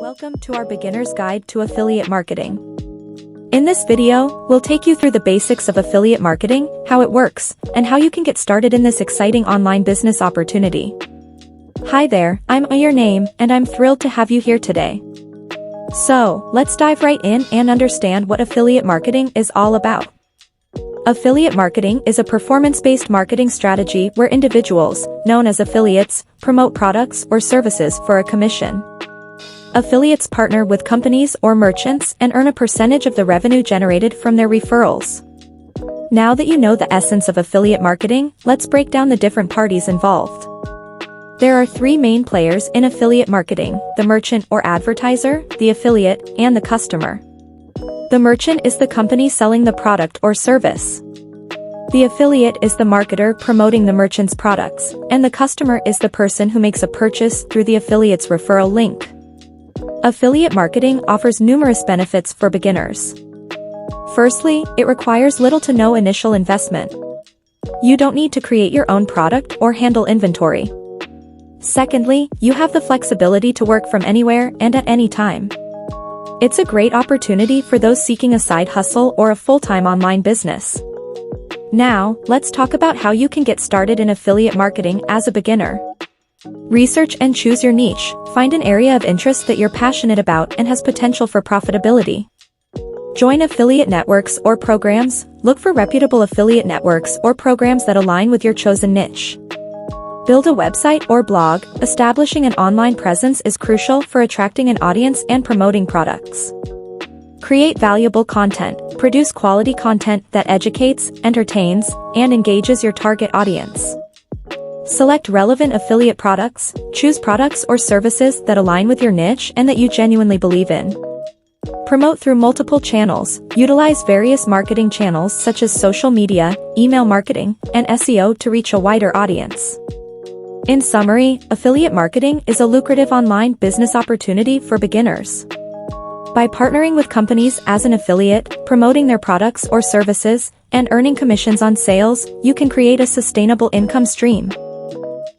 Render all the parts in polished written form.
Welcome to our beginner's guide to affiliate marketing. In this video, we'll take you through the basics of affiliate marketing, how it works, and how you can get started in this exciting online business opportunity. Hi there, I'm Your Name, and I'm thrilled to have you here today. So, let's dive right in and understand what affiliate marketing is all about. Affiliate marketing is a performance-based marketing strategy where individuals, known as affiliates, promote products or services for a commission. Affiliates partner with companies or merchants and earn a percentage of the revenue generated from their referrals. Now that you know the essence of affiliate marketing, let's break down the different parties involved. There are three main players in affiliate marketing: the merchant or advertiser, the affiliate, and the customer. The merchant is the company selling the product or service. The affiliate is the marketer promoting the merchant's products, and the customer is the person who makes a purchase through the affiliate's referral link. Affiliate marketing offers numerous benefits for beginners. Firstly, it requires little to no initial investment. You don't need to create your own product or handle inventory. Secondly, you have the flexibility to work from anywhere and at any time. It's a great opportunity for those seeking a side hustle or a full-time online business. Now, let's talk about how you can get started in affiliate marketing as a beginner. Research and choose your niche. Find an area of interest that you're passionate about and has potential for profitability. Join affiliate networks or programs. Look for reputable affiliate networks or programs that align with your chosen niche. Build a website or blog. Establishing an online presence is crucial for attracting an audience and promoting products. Create valuable content. Produce quality content that educates, entertains, and engages your target audience. Select relevant affiliate products. Choose products or services that align with your niche and that you genuinely believe in. Promote through multiple channels. Utilize various marketing channels such as social media, email marketing, and SEO to reach a wider audience. In summary, affiliate marketing is a lucrative online business opportunity for beginners. By partnering with companies as an affiliate, promoting their products or services, and earning commissions on sales, you can create a sustainable income stream.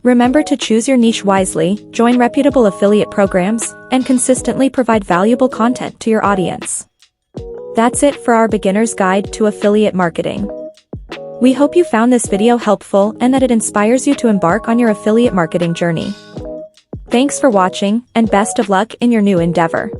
Remember to choose your niche wisely, join reputable affiliate programs, and consistently provide valuable content to your audience. That's it for our beginner's guide to affiliate marketing. We hope you found this video helpful and that it inspires you to embark on your affiliate marketing journey. Thanks for watching, and best of luck in your new endeavor.